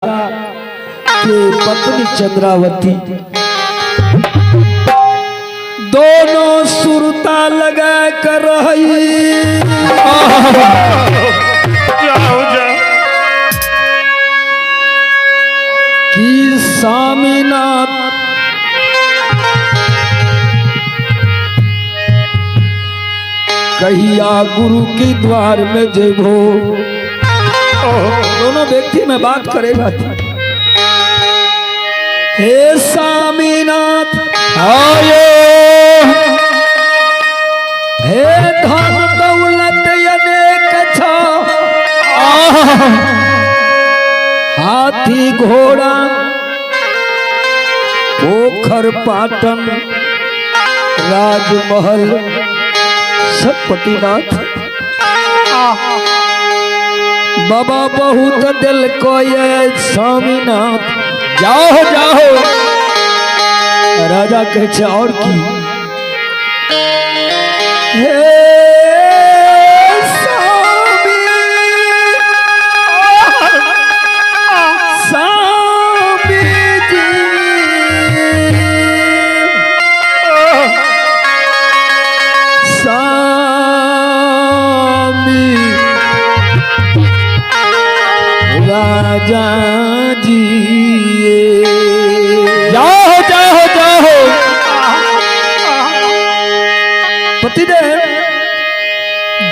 के पत्नी चंद्रावती दोनों सुरता लगा कर रही। जाओ जाओ कि स्वामीनाथ कहिया गुरु के द्वार में जेबो। दोनों व्यक्ति में बात करेगा। हे स्वामीनाथ आयो, हे धन दौलत अनेक छा, हाथी घोड़ा पोखर पाटन राजमहल सब पतिनाथ। बाबा बहुत दिल को ये स्वामीनाथ जाओ जाओ। राजा कहे और की हे स्वामी स्वामी जी राजा जी जाओ जाओ जाओ। पतिदेव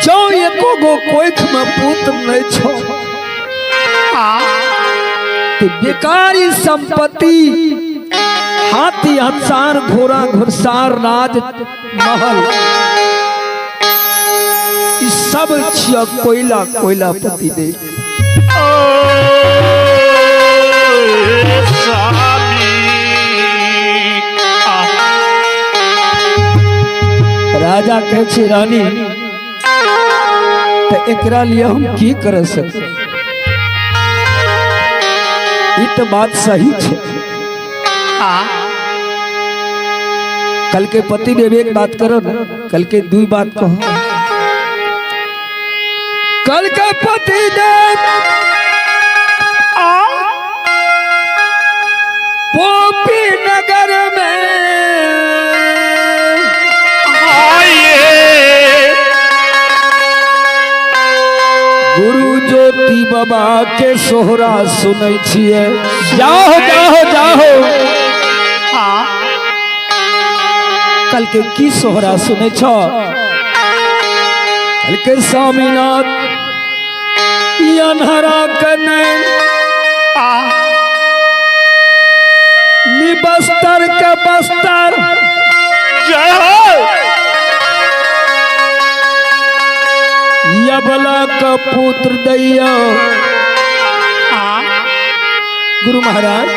जो एको गो कोख में पुत्र नहीं छो तो बेकारी संपत्ति हाथी हंसार घोड़ा घुड़सार राज महल इस सब छिया कोयला कोयला। पतिदेव राजा कहे रानी तो एकरा लिए हम की कर सकते। ये तो बात सही है। कल के पति देव एक बात करो ना, कल के दो बात कहो। कल के पति देव पोपी नगर में गुरु ज्योति बाबा के सोहरा सुनै छियै। जाओ जाओ जाओ। कल के की सोहरा सुनै छो? कल के स्वामीनाथ अन्हरा के नैन बस्तर के बस्तर यबला का पुत्र दैया। गुरु महाराज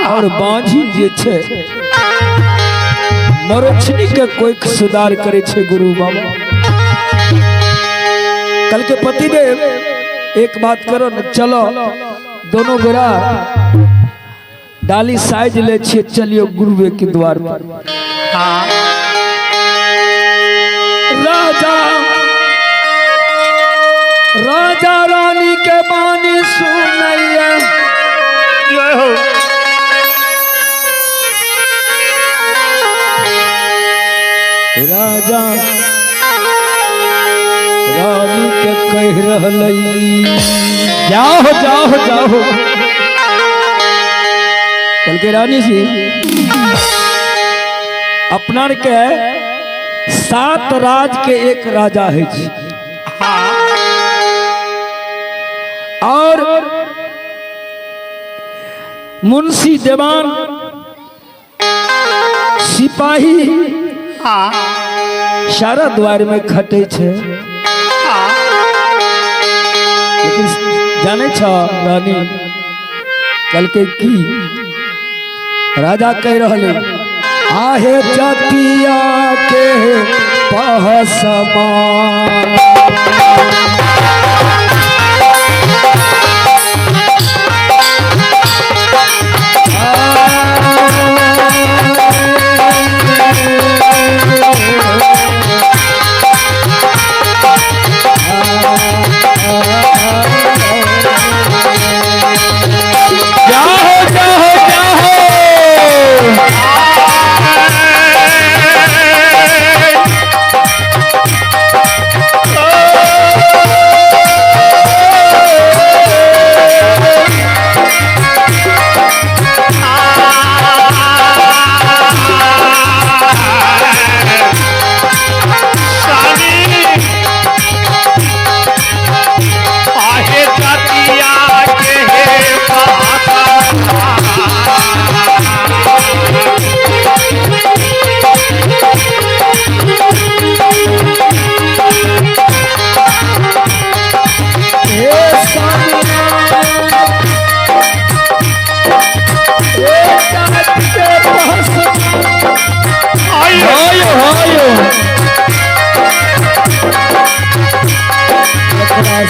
और बांझी जे छे मरछनी के कोई सुधार करे छे गुरु बाबा। कल के पति देव एक बात करो न, चलो दोनों गोरा डाली साइज ले छे, चलियो गुरुवे के द्वार पर। राजा राजा रानी के बानी सुनैया। राजा रानी के कह रहलई जाओ जाओ जाओ। कल के रानी जी अपना के 7 राज के एक राजा है जी। और मुंशी देवान सिपाही सारा द्वार में खटे छे। लेकिन जाने छो रानी कल के की राजा कह रहले आहे जतिया के पहसमा।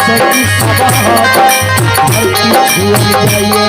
से कि सवा धरती छूल जाइए।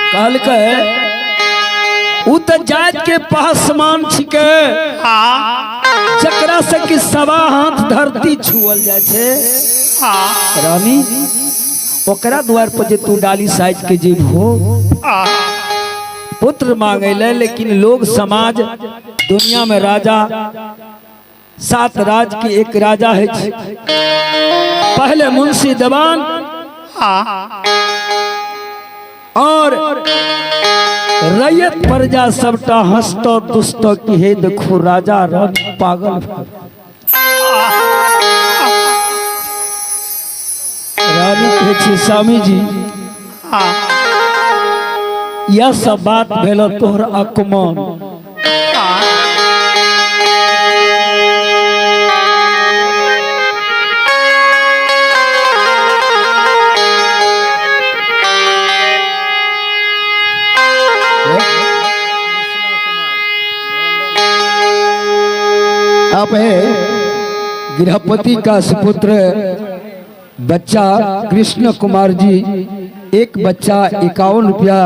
कहल के उ त जात के पासमान छिके जकरा से कि सवा हाथ धरती छुअल जाय छे। रानी ओकरा द्वार पर जे तू डाली साइज के जीव हो पुत्र मांगे ले, लेकिन लोग समाज दुनिया में राजा 7 राज के एक राजा है। पहले मुंशी दीवान और रैयत प्रजा सबटा हंसतो दुस्तो की हे देखो राजा रंग पागल। रानी कहे छी स्वामी जी यह सब बात भेलो तोहर अकमान। आप है गृहपति का सुपुत्र बच्चा कृष्ण कुमार जी, एक बच्चा 51 रुपया